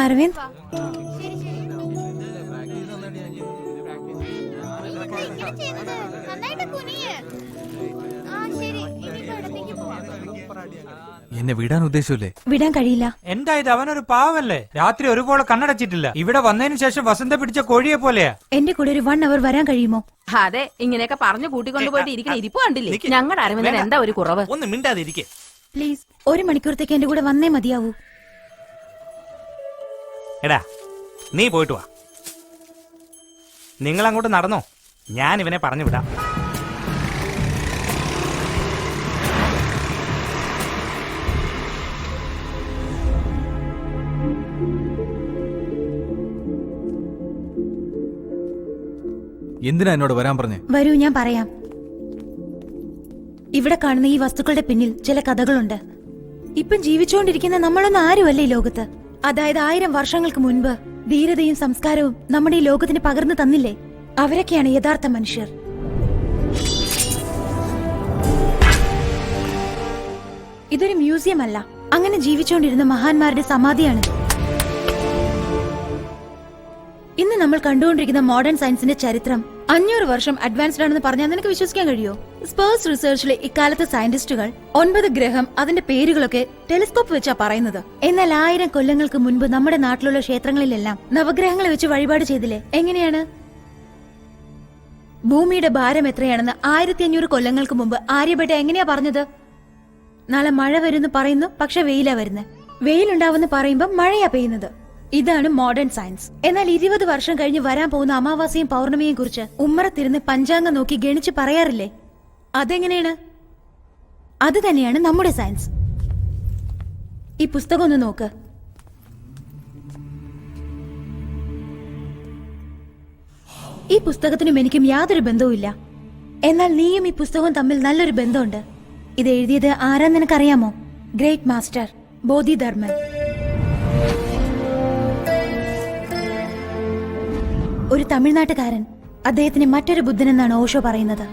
അരവിന്ദ്, എന്നെ വിടാൻ ഉദ്ദേശിച്ചല്ലേ? വിടാൻ കഴിയില്ല. എന്തായത്? അവനൊരു പാവല്ലേ? രാത്രി ഒരുപോലെ കണ്ണടച്ചിട്ടില്ല. ഇവിടെ വന്നതിന് ശേഷം വസന്ത പിടിച്ച കോഴിയെ പോലെയാ. എന്റെ കൂടെ ഒരു 1 hour വരാൻ കഴിയുമോ? അതെ, ഇങ്ങനെയൊക്കെ പറഞ്ഞു കൂട്ടിക്കൊണ്ടുപോയിട്ട് ഇരിക്കുന്ന ഇരിപ്പ് കണ്ടില്ലേ? ഞങ്ങളുടെ അരവിന്ദൻ എന്താ ഒരു കുറവ്? ഒന്ന് മിണ്ടാതിരിക്കെ പ്ലീസ്, 1 മണിക്കൂറത്തേക്ക് എന്റെ കൂടെ വന്നേ മതിയാവൂ. എടാ, നീ പോയിട്ട് വാ. നിങ്ങൾ അങ്ങോട്ട് നടന്നോ, ഞാൻ ഇവനെ പറഞ്ഞു വിടാം. എന്തിനാ എന്നോട് വരാൻ പറഞ്ഞേ? വരൂ, ഞാൻ പറയാം. ഇവിടെ കാണുന്ന ഈ വസ്തുക്കളുടെ പിന്നിൽ ചില കഥകളുണ്ട്. ഇപ്പം ജീവിച്ചുകൊണ്ടിരിക്കുന്ന നമ്മളൊന്നും ആരുമല്ല ഈ ലോകത്ത്. അതായത് 1000 വർഷങ്ങൾക്ക് മുൻപ് ധീരതയും സംസ്കാരവും നമ്മുടെ ഈ ലോകത്തിന് പകർന്നു തന്നില്ലേ? അവരൊക്കെയാണ് യഥാർത്ഥ മനുഷ്യർ. ഇതൊരു മ്യൂസിയം അല്ല, അങ്ങനെ ജീവിച്ചുകൊണ്ടിരുന്ന മഹാന്മാരുടെ സമാധിയാണ്. ഇന്ന് നമ്മൾ കണ്ടുകൊണ്ടിരിക്കുന്ന മോഡേൺ സയൻസിന്റെ ചരിത്രം 500 വർഷം അഡ്വാൻസ്ഡ് ആണെന്ന് പറഞ്ഞാൽ നിനക്ക് വിശ്വസിക്കാൻ കഴിയോ? സ്പേസ് റിസർച്ചിലെ ഇക്കാലത്തെ സയന്റിസ്റ്റുകൾ 9 ഗ്രഹം, അതിന്റെ പേരുകളൊക്കെ ടെലിസ്കോപ്പ് വെച്ചാ പറയുന്നത്. എന്നാൽ 1000 കൊല്ലങ്ങൾക്ക് മുൻപ് നമ്മുടെ നാട്ടിലുള്ള ക്ഷേത്രങ്ങളിലെല്ലാം നവഗ്രഹങ്ങളെ വെച്ച് വഴിപാട് ചെയ്തില്ലേ? എങ്ങനെയാണ്? ഭൂമിയുടെ ഭാരം എത്രയാണെന്ന് 1500 കൊല്ലങ്ങൾക്ക് മുമ്പ് ആര്യഭട്ട എങ്ങനെയാ പറഞ്ഞത്? നാളെ മഴ വരുന്നു പറയുന്നു, പക്ഷെ വെയിലാ വരുന്നത്. വെയിലുണ്ടാവുന്ന പറയുമ്പോ മഴയാ പെയ്യുന്നത്. ഇതാണ് മോഡേൺ സയൻസ്. എന്നാൽ 20 വർഷം കഴിഞ്ഞ് വരാൻ പോകുന്ന അമാവാസിയും പൗർണമിയെയും കുറിച്ച് ഉമ്മറത്തിരുന്ന് പഞ്ചാംഗം നോക്കി ഗണിച്ച് പറയാറില്ലേ? അതെങ്ങനെയാണ്? അത് തന്നെയാണ് നമ്മുടെ സയൻസ്. ഈ പുസ്തകം ഒന്ന് നോക്ക്. ഈ പുസ്തകത്തിനും എനിക്കും യാതൊരു ബന്ധവുമില്ല. എന്നാൽ നീയും ഈ പുസ്തകവും തമ്മിൽ നല്ലൊരു ബന്ധമുണ്ട്. ഇത് എഴുതിയത് ആരാന്ന് നിനക്കറിയാമോ? Great master Bodhidharma. ഒരു തമിഴ്നാട്ടുകാരൻ. അദ്ദേഹത്തിന് മറ്റൊരു ബുദ്ധനെന്നാണ് ഓഷോ പറയുന്നത്.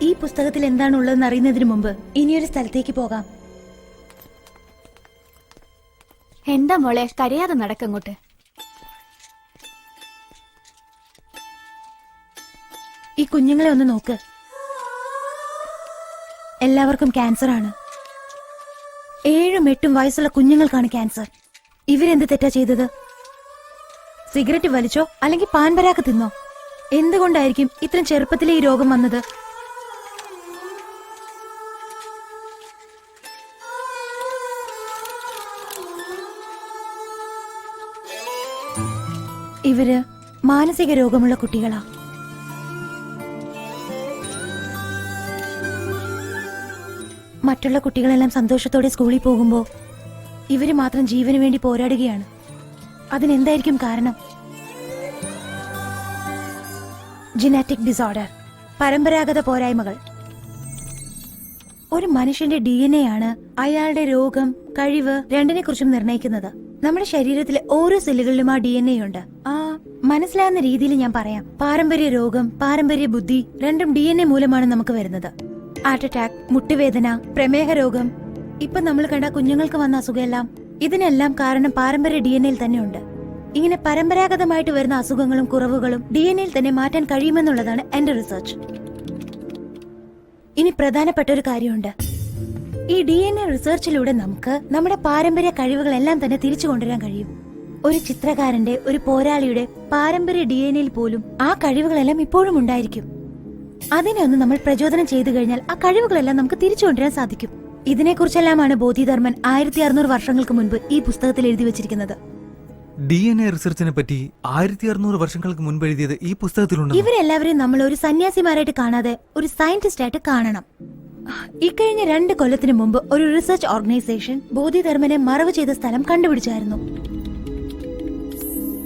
ഈ പുസ്തകത്തിൽ എന്താണ് ഉള്ളതെന്ന് അറിയുന്നതിന് മുമ്പ് ഇനിയൊരു സ്ഥലത്തേക്ക് പോകാം. എന്താ മോളെ, കരയാതെ നടക്കങ്ങോട്ട്. ഈ കുഞ്ഞുങ്ങളെ ഒന്ന് നോക്ക്. എല്ലാവർക്കും ക്യാൻസർ ആണ്. 7ഉം 8ഉം വയസ്സുള്ള കുഞ്ഞുങ്ങൾക്കാണ് ക്യാൻസർ. ഇവരെന്ത് തെറ്റാ ചെയ്തത്? സിഗരറ്റ് വലിച്ചോ അല്ലെങ്കിൽ പാൻപരാക്ക് തിന്നോ? എന്തുകൊണ്ടായിരിക്കും ഇത്രയും ചെറുപ്പത്തിലെ ഈ രോഗം വന്നത്? ഇവര് മാനസിക രോഗമുള്ള കുട്ടികളാ. മറ്റുള്ള കുട്ടികളെല്ലാം സന്തോഷത്തോടെ സ്കൂളിൽ പോകുമ്പോ ഇവര് മാത്രം ജീവന് വേണ്ടി പോരാടുകയാണ്. അതിനെന്തായിരിക്കും കാരണം? ജനറ്റിക് ഡിസോർഡർ, പരമ്പരാഗത പോരായ്മകൾ. ഒരു മനുഷ്യന്റെ DNA ആണ് അയാളുടെ രോഗം, കഴിവ് രണ്ടിനെ കുറിച്ചും നിർണയിക്കുന്നത്. നമ്മുടെ ശരീരത്തിലെ ഓരോ സെല്ലുകളിലും ആ DNA ഉണ്ട്. മനസ്സിലാകുന്ന രീതിയിൽ ഞാൻ പറയാം. പാരമ്പര്യ രോഗം, പാരമ്പര്യ ബുദ്ധി രണ്ടും DNA മൂലമാണ് നമുക്ക് വരുന്നത്. ഹാർട്ട് അറ്റാക്ക്, മുട്ടുവേദന, പ്രമേഹ രോഗം, ഇപ്പൊ നമ്മൾ കണ്ട കുഞ്ഞുങ്ങൾക്ക് വന്ന അസുഖമെല്ലാം ഇതിനെല്ലാം കാരണം പാരമ്പര്യ DNA തന്നെ ഉണ്ട്. ഇങ്ങനെ പരമ്പരാഗതമായിട്ട് വരുന്ന അസുഖങ്ങളും കുറവുകളും DNA തന്നെ മാറ്റാൻ കഴിയുമെന്നുള്ളതാണ് എന്റെ റിസർച്ച്. ഇനി പ്രധാനപ്പെട്ട ഒരു കാര്യമുണ്ട്. ഈ DNA റിസർച്ചിലൂടെ നമുക്ക് നമ്മുടെ പാരമ്പര്യ കഴിവുകളെല്ലാം തന്നെ തിരിച്ചു കൊണ്ടുവരാൻ കഴിയും. ഒരു ചിത്രകാരന്റെ, ഒരു പോരാളിയുടെ പാരമ്പര്യ DNA പോലും ആ കഴിവുകളെല്ലാം ഇപ്പോഴും ഉണ്ടായിരിക്കും. അതിനെ ഒന്ന് നമ്മൾ പ്രചോദനം ചെയ്തു കഴിഞ്ഞാൽ ആ കഴിവുകളെല്ലാം നമുക്ക് തിരിച്ചു കൊണ്ടുവരാൻ സാധിക്കും. ഇതിനെക്കുറിച്ചെല്ലാമാണ് ബോധിധർമ്മൻ 1600 വർഷങ്ങൾക്ക് മുൻപ് ഈ പുസ്തകത്തിൽ എഴുതി വെച്ചിരിക്കുന്നത്. DNA റിസർച്ചിനെ പറ്റി 1600 വർഷങ്ങൾക്ക് മുൻപ് എഴുതിയത് ഈ പുസ്തകത്തിലുണ്ട്. ഇവരെല്ലാവരെയും നമ്മൾ ഒരു സന്യാസിമാരായിട്ട് കാണാതെ ഒരു സയന്റിസ്റ്റ് ആയിട്ട് കാണണം. ഇക്കഴിഞ്ഞ 2 കൊല്ലത്തിന് മുമ്പ് ഒരു റിസർച്ച് ഓർഗനൈസേഷൻ ബോധിധർമ്മനെ മറവ് ചെയ്ത സ്ഥലം കണ്ടുപിടിച്ചായിരുന്നു.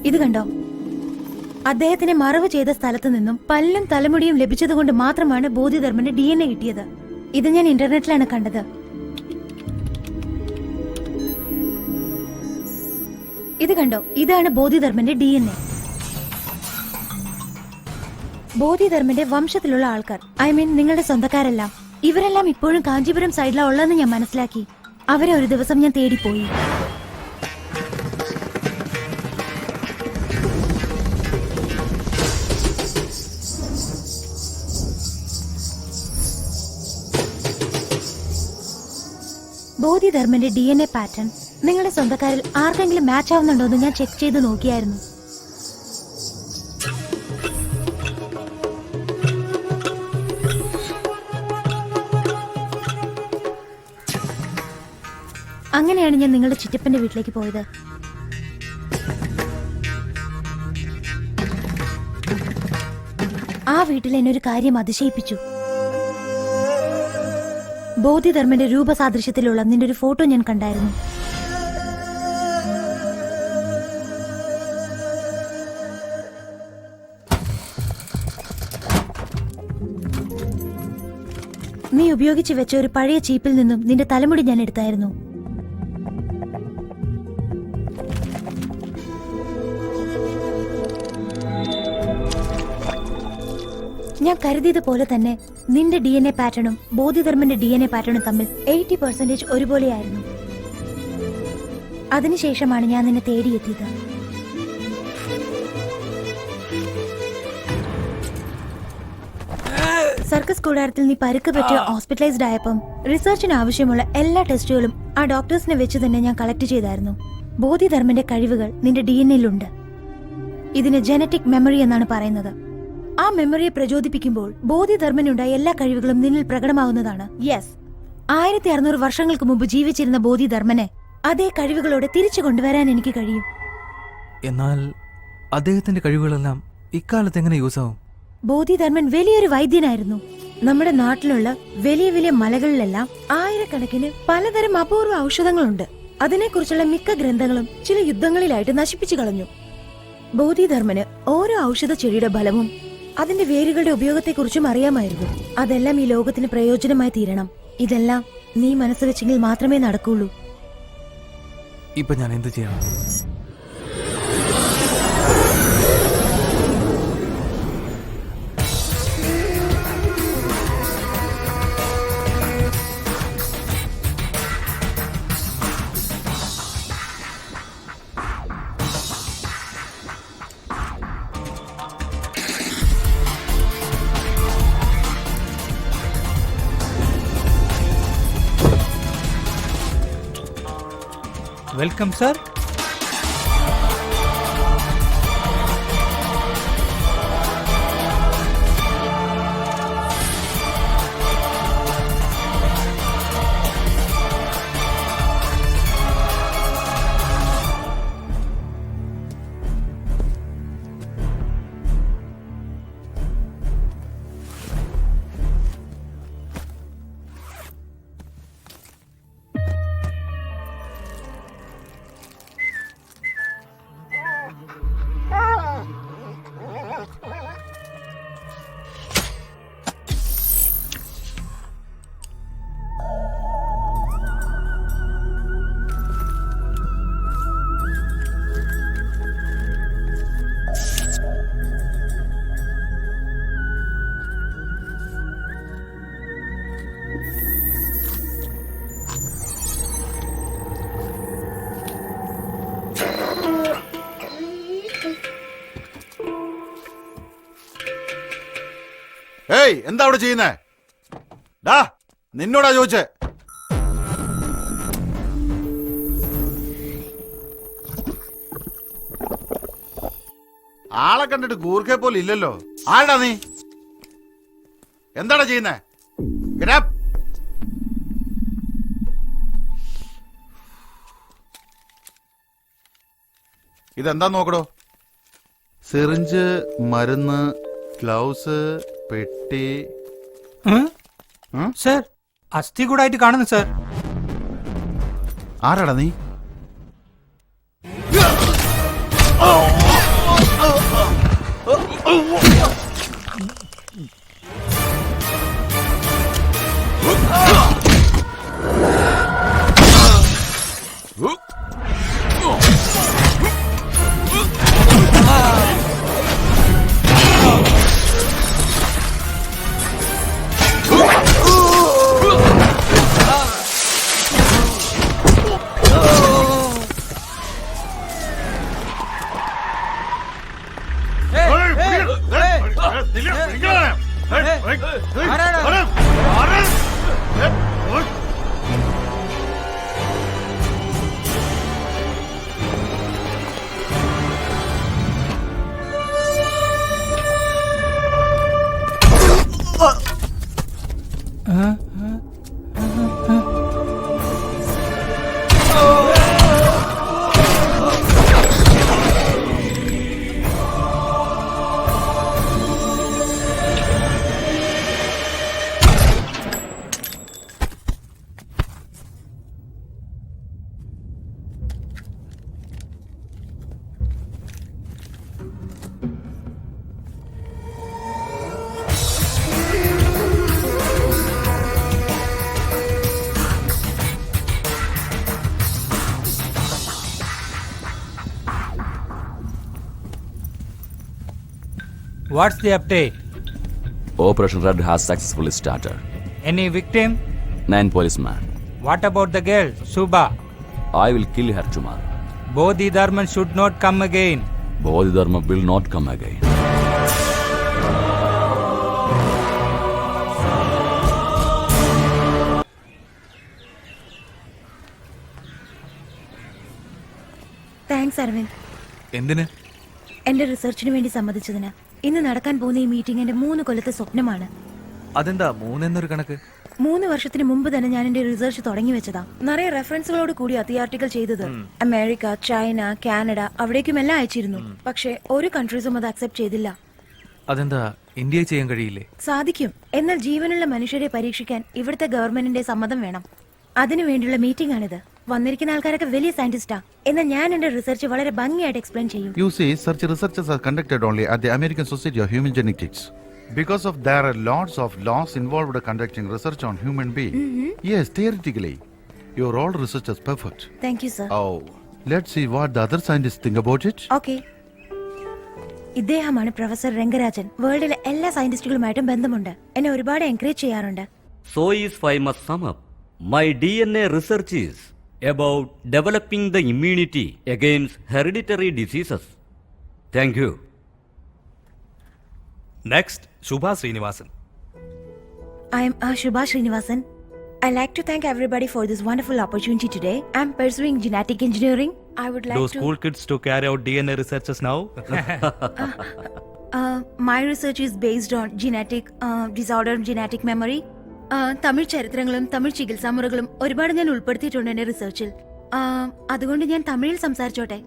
ഇത് കണ്ടോ? അദ്ദേഹത്തിനെ മറവ് ചെയ്ത സ്ഥലത്ത് നിന്നും പല്ലും തലമുടിയും ലഭിച്ചതുകൊണ്ട് മാത്രമാണ് ബോധിധർമ്മന്റെ DNA കിട്ടിയത്. ഇത് ഞാൻ ഇന്റർനെറ്റിലാണ് കണ്ടത്. ഇത് കണ്ടോ, ഇതാണ് ബോധിധർമ്മന്റെ DNA. ബോധിധർമ്മന്റെ വംശത്തിലുള്ള ആൾക്കാർ, ഐ മീൻ നിങ്ങളുടെ സ്വന്തക്കാരെല്ലാം, ഇവരെല്ലാം ഇപ്പോഴും കാഞ്ചീപുരം സൈഡിലാണ് ഉള്ളതെന്ന് ഞാൻ മനസ്സിലാക്കി. അവരെ ഒരു ദിവസം ഞാൻ തേടിപ്പോയി. ബോധിധർമ്മന്റെ DNA പാറ്റേൺ നിങ്ങളുടെ സ്വന്തക്കാരിൽ ആർക്കെങ്കിലും മാച്ച് ആവുന്നുണ്ടോ എന്ന് ഞാൻ ചെക്ക് ചെയ്ത് നോക്കിയായിരുന്നു. അങ്ങനെയാണ് ഞാൻ നിങ്ങളുടെ ചിറ്റപ്പന്റെ വീട്ടിലേക്ക് പോയത്. ആ വീട്ടിൽ എന്നെ ഒരു കാര്യം അതിശയിപ്പിച്ചു. ബോധിധർമ്മന്റെ രൂപസാദൃശ്യത്തിലുള്ള നിന്റെ ഒരു ഫോട്ടോ ഞാൻ കണ്ടായിരുന്നു. നീ ഉപയോഗിച്ചു വെച്ച ഒരു പഴയ ചീപ്പിൽ നിന്നും നിന്റെ തലമുടി ഞാൻ എടുത്തായിരുന്നു. ഞാൻ കരുതിയതുപോലെ തന്നെ നിന്റെ DNA പാറ്റേണും ബോധിധർമ്മന്റെ DNA പാറ്റേണും തമ്മിൽ 80% ഒരുപോലെയായിരുന്നു. അതിനുശേഷമാണ് ഞാൻ നിന്നെ തേടിയെത്തിയത്. സർക്കസ് കൂടാരത്തിൽ നീ പരുക്ക് പറ്റിയ ഹോസ്പിറ്റലൈസ്ഡ് ആയപ്പം റിസർച്ചിന് ആവശ്യമുള്ള എല്ലാ ടെസ്റ്റുകളും ആ ഡോക്ടേഴ്സിനെ വെച്ച് തന്നെ ഞാൻ കളക്ട് ചെയ്തായിരുന്നു. ബോധിധർമ്മന്റെ കഴിവുകൾ നിന്റെ DNAയിലുണ്ട്. ഇതിന് ജനറ്റിക് മെമ്മറി എന്നാണ് പറയുന്നത്. ആ മെമ്മറിയെ പ്രചോദിപ്പിക്കുമ്പോൾ ബോധിധർമ്മനുണ്ടായ എല്ലാ കഴിവുകളും നിന്നിൽ പ്രകടമാവുന്നതാണ്. യെസ്, 1600 വർഷങ്ങൾക്ക് മുമ്പ് ജീവിച്ചിരുന്ന ബോധിധർമ്മനെ അതേ കഴിവുകളോടെ തിരിച്ചു കൊണ്ടുവരാൻ എനിക്ക് കഴിയും. എന്നാൽ അദ്ദേഹത്തിന്റെ കഴിവുകളെല്ലാം ഇക്കാലത്ത് എങ്ങനെ യൂസ് ആവും? ബോധിധർമ്മൻ വലിയൊരു വൈദ്യനായിരുന്നു. നമ്മുടെ നാട്ടിലുള്ള വലിയ വലിയ മലകളിലെല്ലാം ആയിരക്കണക്കിന് പലതരം അപൂർവ ഔഷധങ്ങളുണ്ട്. അതിനെക്കുറിച്ചുള്ള മിക്ക ഗ്രന്ഥങ്ങളും ചില യുദ്ധങ്ങളിലായിട്ട് നശിപ്പിച്ചു കളഞ്ഞു. ബോധിധർമ്മന് ഓരോ ഔഷധ ചെടിയുടെ ഫലവും അതിന്റെ വേരുകളുടെ ഉപയോഗത്തെക്കുറിച്ചും അറിയാമായിരുന്നു. അതെല്ലാം ഈ ലോകത്തിന് പ്രയോജനമായി തീരണം. ഇതെല്ലാം നീ മനസ്സ് വെച്ചെങ്കിൽ മാത്രമേ നടക്കുള്ളൂ. ഇപ്പൊ ഞാൻ എന്ത് ചെയ്യണം? Welcome sir. ഏയ്, എന്താ അവിടെ ചെയ്യുന്നേ? ഡാ, നിന്നോടാ ചോദിച്ചേ. ആളെ കണ്ടിട്ട് ഗൂർഖെ പോലെ ഇല്ലല്ലോ. ആടാ നീ? എന്താടാ ചെയ്യുന്നേ? ഇതെന്താ നോക്കടോ? സിറിഞ്ച്, മരുന്ന്, ഗ്ലൗസ്, പെട്ടി. സർ, അസ്ഥി കൂടായിട്ട് കാണുന്നു സർ. ആരാടാ നീ? What's the update? Operation Red has successfully started. Any victim? 9 policemen. What about the girl, Subha? I will kill her tomorrow. Bodhidharman should not come again. Bodhidharma will not come again. Thanks Aravind, എന്തിന്? എന്റെ റിസർച്ചിന് വേണ്ടി സമ്മതിച്ചതിന്. ഇന്ന് നടക്കാൻ പോകുന്ന ഈ meeting എന്റെ 3 കൊല്ലത്തെ സ്വപ്നമാണ്. അതെന്താ 3 എന്നൊരു കണക്ക്? 3 വർഷത്തിന് മുമ്പ് തന്നെ ഞാൻ എന്റെ റിസർച്ച് തുടങ്ങി വെച്ചതാ. നിറയെ റെഫറൻസുകളോട് കൂടി ആർട്ടിക്കൽ ചെയ്തത്. അമേരിക്ക, ചൈന, കാനഡ അവിടേക്കും എല്ലാം അയച്ചിരുന്നു. പക്ഷെ ഒരു കൺട്രീസും അത് അക്സെപ്റ്റ് ചെയ്തില്ല. അതെന്താ ഇന്ത്യയിൽ ചെയ്യാൻ കഴിയില്ലേ? സാധിക്കും, എന്നാൽ ജീവനുള്ള മനുഷ്യരെ പരീക്ഷിക്കാൻ ഇവിടുത്തെ ഗവൺമെന്റിന്റെ സമ്മതം വേണം. അതിനു വേണ്ടിയുള്ള മീറ്റിംഗ് ആണിത്. വന്നിരിക്കുന്ന ആൾക്കാരൊക്കെ വലിയ സയന്റിസ്റ്റാ. എന്നാൽ ഞാൻ എന്റെ റിസർച്ച് വളരെ ഭംഗിയായിട്ട് എക്സ്പ്ലെയിൻ ചെയ്യും. You see, such researches are conducted only at the American Society of Human Genetics. Because of there are lots of laws involved in conducting research on human being. Yes, theoretically, your all research is perfect. Thank you sir. Oh, let's see what the other scientists think about it. Okay. ഇദ്ദേഹമാണ് professor Rangarajan. വേൾഡിലെ എല്ലാ സയന്റിസ്റ്റുകളുമായിട്ടും ബന്ധമുണ്ട്. എന്നെ ഒരുപാട് encourage ചെയ്യാറുണ്ട്. So if I must sum up, my DNA research is about developing the immunity against hereditary diseases. Thank you. Next Shubha Srinivasan. I am Shubha Srinivasan. I like to thank everybody for this wonderful opportunity today. I am pursuing genetic engineering. I would like Those to... school kids to carry out DNA researches now. My research is based on genetic disorder, genetic memory. Tamil ചരിത്രങ്ങളും തമിഴ് ചികിത്സാ മുറകളും ഒരുപാട് ഞാൻ ഉൾപ്പെടുത്തിയിട്ടുണ്ട് എന്റെ റിസർച്ചിൽ. അതുകൊണ്ട് ഞാൻ തമിഴിൽ സംസാരിച്ചോട്ടെ.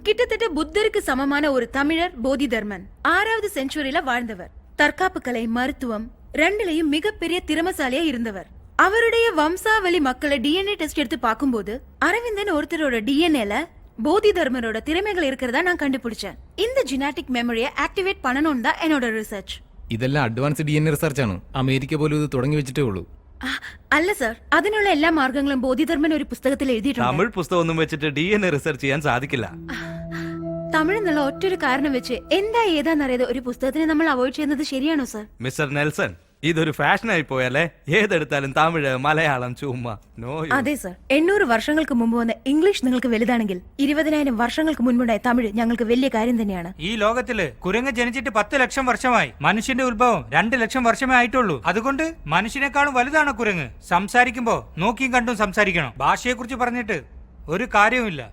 கிட்டத்தட்ட புத்தருக்கு சமமான ஒரு தமிழர் போதிதர்மன். 6வது செஞ்சுரியில வாழ்ந்தவர். தற்காப்பு கலை, மருத்துவம் ரெண்டுலயும் மிகப்பெரிய திறமசாலியா இருந்தவர். அவருடைய வம்சாவளி மக்களை டிஎன்ஏ டெஸ்ட் எடுத்து பார்க்கும்போது அரவிந்தன் ஒருத்தரோட டிஎன்ஏல போதிதர்மரோட திறமைகள் இருக்கிறதா நான் கண்டுபிடிச்சேன். இந்த ஜெனடிக் மெமரியை ஆக்டிவேட் பண்ணணும்னு தான் என்னோட ரிசர்ச். ഇതെല്ലാം അഡ്വാൻസ് DNA റിസർച്ച് ആണ്. അമേരിക്ക പോലും ഇത് തുടങ്ങി വെച്ചിട്ടേ ഉള്ളൂ. അല്ല സർ, അതിനുള്ള എല്ലാ മാർഗങ്ങളും ബോധിധർമ്മൻ ഒരു പുസ്തകത്തിൽ എഴുതിയിട്ടുണ്ട്. തമിഴ് പുസ്തകം ഒന്നും വെച്ചിട്ട് DNA റിസർച്ച് ചെയ്യാൻ സാധിക്കില്ല. തമിഴ് എന്നുള്ള ഒറ്റൊരു കാരണം വെച്ച് എന്താ ഏതാന്നറിയാതെ ഒരു പുസ്തകത്തിനെ നമ്മൾ അവോയ്ഡ് ചെയ്യുന്നത് ശരിയാണോ സർ? മിസ്റ്റർ നെൽസൺ, ഇതൊരു ഫാഷനായി പോയല്ലേ? ഏതെടുത്താലും തമിഴ്, മലയാളം, ചുമ്മാ. നോ. അതെ സർ, 800 വർഷങ്ങൾക്ക് മുമ്പ് വന്ന ഇംഗ്ലീഷ് നിങ്ങൾക്ക് വലുതാണെങ്കിൽ 20,000 വർഷങ്ങൾക്ക് മുൻപുണ്ടായ തമിഴ് ഞങ്ങൾക്ക് വലിയ കാര്യം തന്നെയാണ്. ഈ ലോകത്തില് കുരങ്ങ് ജനിച്ചിട്ട് 10 ലക്ഷം വർഷമായി. മനുഷ്യന്റെ ഉത്ഭവം 2 ലക്ഷം വർഷമേ ആയിട്ടുള്ളൂ. അതുകൊണ്ട് മനുഷ്യനേക്കാളും വലുതാണ് കുരങ്ങ്. സംസാരിക്കുമ്പോ നോക്കിയും കണ്ടും സംസാരിക്കണം. ഭാഷയെ കുറിച്ച് പറഞ്ഞിട്ട് ഒരു കാര്യവുമില്ല.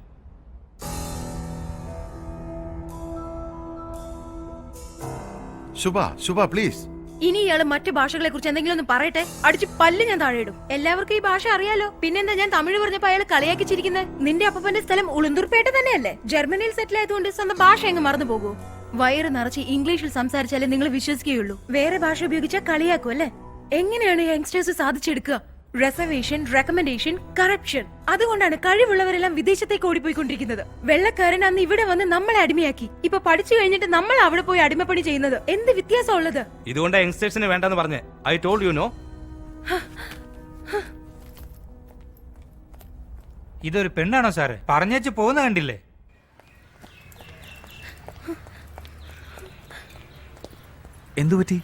Shubha, please. ഇനി ഇയാള് മറ്റു ഭാഷകളെ കുറിച്ച് എന്തെങ്കിലും ഒന്ന് പറയട്ടെ, അടിച്ച് പല്ല് ഞാൻ താഴെയിടും. എല്ലാവർക്കും ഈ ഭാഷ അറിയാലോ, പിന്നെന്താ ഞാൻ തമിഴ് പറഞ്ഞപ്പോ അയാൾ കളിയാക്കി ചിരിക്കുന്നത്? നിന്റെ അപ്പന്റെ സ്ഥലം ഉളുന്തൂർപേട്ട തന്നെയല്ലേ? ജർമ്മനിയിൽ സെറ്റിൽ ആയതുകൊണ്ട് സ്വന്തം ഭാഷ എങ്ങ് മറന്നു പോകൂ. വയറ് നിറച്ച് ഇംഗ്ലീഷിൽ സംസാരിച്ചാലേ നിങ്ങൾ വിശ്വസിക്കുകയുള്ളൂ. വേറെ ഭാഷ ഉപയോഗിച്ചാൽ കളിയാക്കും അല്ലേ? എങ്ങനെയാണ് യങ്സ്റ്റേഴ്സ് സാധിച്ചെടുക്കുക? Reservation, recommendation, corruption. അതുകൊണ്ടാണ് കഴിവുള്ളവരെല്ലാം വിദേശത്തേക്ക് ഓടിപ്പോയിക്കൊണ്ടിരിക്കുന്നത്. വെള്ളക്കാരൻ അന്ന് ഇവിടെ വന്ന് നമ്മളെ അടിമയാക്കി. ഇപ്പൊ പഠിച്ചു കഴിഞ്ഞിട്ട് നമ്മൾ അവിടെ പോയി അടിമപ്പണി ചെയ്യുന്നത്. എന്ത് വ്യത്യാസം ഉള്ളത്? ഇതുകൊണ്ട് യങ്സ്റ്റേഴ്സിന് വേണ്ടെന്ന് പറഞ്ഞേ. I told you know. ഇതൊരു പെണ്ണാണോ സാറ്? പറഞ്ഞേച്ച് പോകുന്ന കണ്ടില്ലേ? എന്തു പറ്റി?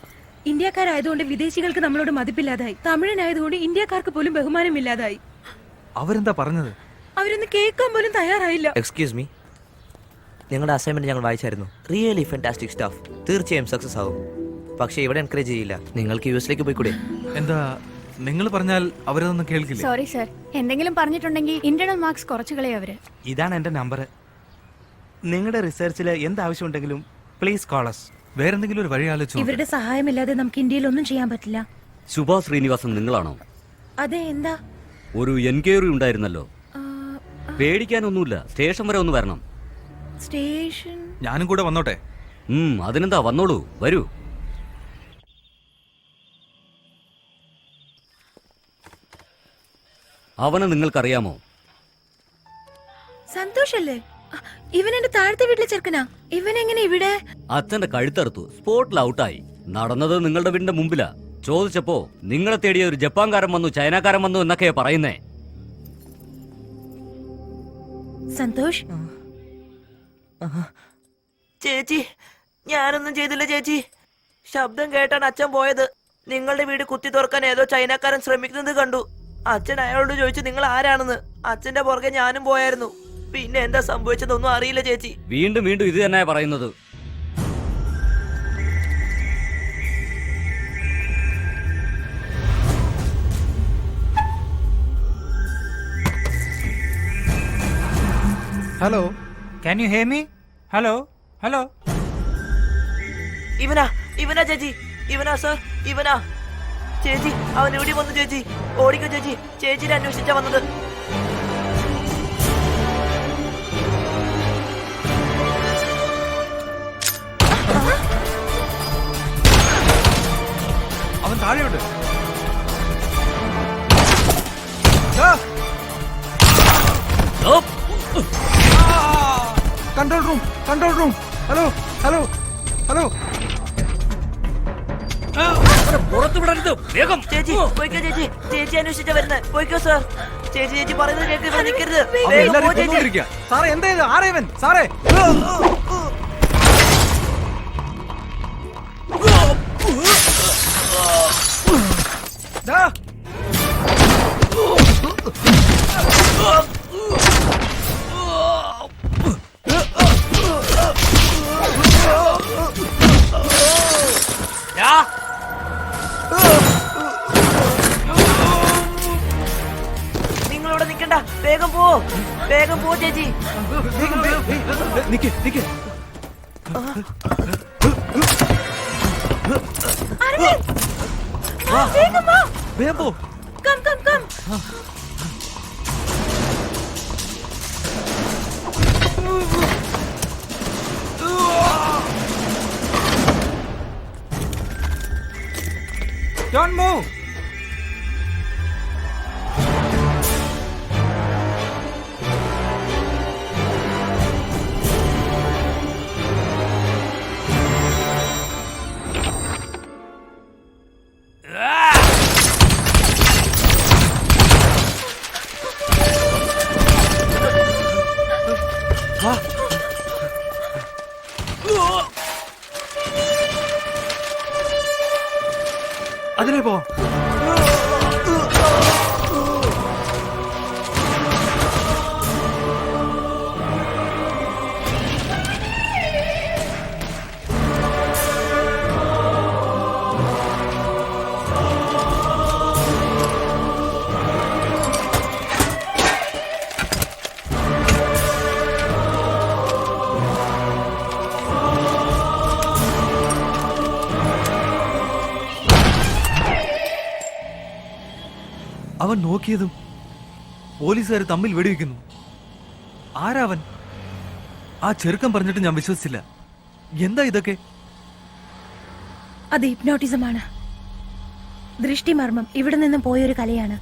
ഇന്ത്യക്കാരായതുകൊണ്ട് വിദേശികൾക്ക് നമ്മളോട് മതിപ്പില്ലാതായി. തമിഴനായതുകൊണ്ട് ഇന്ത്യക്കാർക്ക് പോലും ബഹുമാനമില്ലാതായി. അവരെന്താ പറഞ്ഞത്? അവരൊന്ന് കേൾക്കാൻ പോലും തയ്യാറായില്ല. എക്സ്ക്യൂസ് മീ, നിങ്ങളുടെ അസൈൻമെന്റ് ഞങ്ങൾ വായിച്ചായിരുന്നു. Really fantastic staff. തീർച്ചയായും സക്സസ് ആവും. പക്ഷേ ഇവിടെ എൻകറേജ് ചെയ്യില്ല. നിങ്ങൾക്ക് യുഎസിലേക്ക് പോയിക്കൂടെ? എന്താ നിങ്ങൾ പറഞ്ഞാൽ അവരതൊന്നും കേൾക്കില്ല. സോറി സർ, എന്തെങ്കിലും പറഞ്ഞിട്ടുണ്ടെങ്കിൽ ഇന്റേണൽ മാർക്സ് കുറച്ചു കളയും അവര്. ഇതാണ് എന്റെ നമ്പർ. നിങ്ങളുടെ റിസർച്ചിൽ എന്താവശ്യമുണ്ടെങ്കിലും പ്ലീസ് കോൾ us. വേറെന്തെങ്കിലും ഒരു വഴി ആലോചിച്ചു. ഇവരുടെ സഹായമില്ലാതെ നമുക്ക് ഇന്ത്യയിൽ ഒന്നും ചെയ്യാൻ പറ്റില്ല. ശുഭ ശ്രീനിവാസൻ നിങ്ങളാണോ? അതെ, എന്താ? ഒരു എൻക്വയറി ഉണ്ടായിരുന്നല്ലോ. പേടിക്കാനൊന്നുമില്ല, സ്റ്റേഷൻ വരെ ഒന്ന് വരണം. സ്റ്റേഷൻ? ഞാനും കൂടെ വന്നോട്ടെ? അതിനെന്താ, വന്നോളൂ, വരൂ. അവനെ നിങ്ങൾക്കറിയാമോ? സന്തോഷല്ലേ? ഇവൻ എന്റെ താഴത്തെ വീട്ടിലെ ചെറുക്കനാ. ഇവൻ എങ്ങനെ ഇവിടെ? അച്ഛന്റെ കഴുത്തറുത്തു, സ്പോട്ടിൽ ഔട്ടായി. നടന്നത് നിങ്ങളുടെ വീടിന്റെ മുമ്പിലാ. ചോദിച്ചപ്പോ നിങ്ങളെ തേടിയ ഒരു ജപ്പാൻകാരൻ വന്നു, ചൈനക്കാരൻ വന്നു എന്നൊക്കെയാ പറയുന്നേ. സന്തോഷ്, ചേച്ചി, ഞാനൊന്നും ചെയ്തില്ല ചേച്ചി. ശബ്ദം കേട്ടാണ് അച്ഛൻ പോയത്. നിങ്ങളുടെ വീട് കുത്തി തുറക്കാൻ ഏതോ ചൈനക്കാരൻ ശ്രമിക്കുന്നത് കണ്ടു. അച്ഛൻ അയാളോട് ചോദിച്ചു നിങ്ങൾ ആരാണെന്ന്. അച്ഛന്റെ പുറകെ ഞാനും പോയായിരുന്നു. പിന്നെ എന്താ സംഭവിച്ചതൊന്നും അറിയില്ല ചേച്ചി. വീണ്ടും വീണ്ടും ഇത് തന്നെ പറയുന്നത്. Hello, can you hear me? Hello hello. ഇവനാ ചേച്ചി, ഇവനാ സർ, ഇവനാ ചേച്ചി. അവൻ ഇവിടെ വന്നു ചേച്ചി. ഓടിക്കോ ചേച്ചി, ചേച്ചിനെ അന്വേഷിച്ചാ വന്നത്. അവൻ താഴെയുണ്ട്. Control room, control room. Hello hello hello. പുറത്തു വിടരുത്, വേഗം. ചേച്ചി പോയിക്കോ ചേച്ചി, ചേച്ചി അന്വേഷിച്ചാ വരുന്നത്. പോയിക്കോ സർ. ചേച്ചി ചേച്ചി പറയുന്നത് കേൾക്ക്, ഇവിടെ നിൽക്കരുത്. അവൻ വേഗം എല്ലാവരെയും പോ ചേച്ചി. കൊന്നുകൊണ്ടിരിക്കുക. സാറേ എന്താ ഇത്? ആരേവൻ? സാറേ ദാ. യാ. നിങ്ങളിവിടെ നിൽക്കണ്ട, വേഗം പോ, വേഗം പോ ചേച്ചി. നിക്ക് നിക്ക്. വേഗം പോ. Come come come. Don't move. അതിലേ പോ. അവൻ നോക്കിയതും പോലീസുകാർ തമ്മിൽ വെടിവെക്കുന്നു. ആരാവൻ? ആ ചെറുക്കം പറഞ്ഞിട്ട് ഞാൻ വിശ്വസിച്ചില്ല. എന്താ ഇതൊക്കെ? അത് ഹിപ്നോട്ടിസമാണ്. ദൃഷ്ടിമർമ്മം ഇവിടെ നിന്നും പോയൊരു കലയാണ്.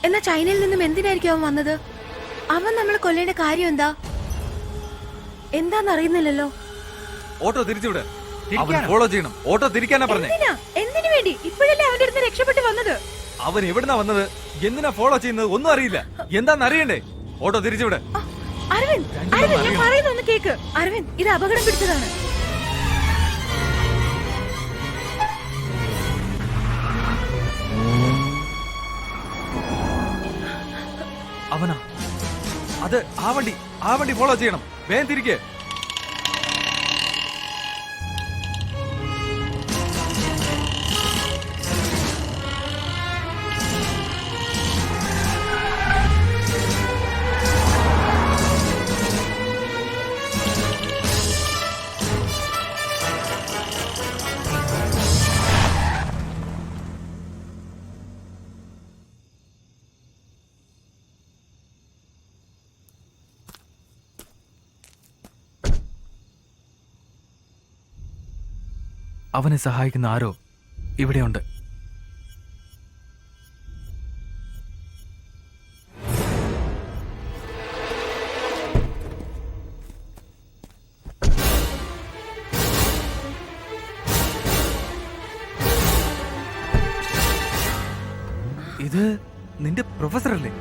എന്നാ ചൈനയിൽ നിന്നും എന്തിനായിരിക്കും അവൻ വന്നത്? അവൻ നമ്മളെ കൊല്ലേണ്ട കാര്യം എന്താന്നറിയുന്നില്ലല്ലോ. ഓട്ടോ തിരിച്ചുവിട്. അവൻ ഫോളോ ചെയ്യണം. ഓട്ടോ തിരിക്കാനാ പറഞ്ഞേ. എന്തിനു വേണ്ടി? ഇപ്പോഴല്ലേ അവന്റെ അടുത്ത് രക്ഷപ്പെട്ട് വന്നത്. അവൻ എവിടുന്നാ വന്നത്, എന്തിനാ ഫോളോ ചെയ്യുന്നത് ഒന്നും അറിയില്ല. എന്താന്ന് അറിയണ്ടേ? ഓട്ടോ തിരിച്ചുവിട്. അരവിന്ദ്, അരവിന്ദ്, ഞാൻ പറയുന്ന ഒന്ന് കേക്ക്. അരവിന്ദ്, ഇത് അപകടം പിടിച്ചതാണ്. അവനാ അത്. ആ വണ്ടി ഫോളോ ചെയ്യണം. വേഗം തിരികെ. അവനെ സഹായിക്കുന്ന ആരോ ഇവിടെയുണ്ട്. ഇത് നിന്റെ പ്രൊഫസർ അല്ലേ?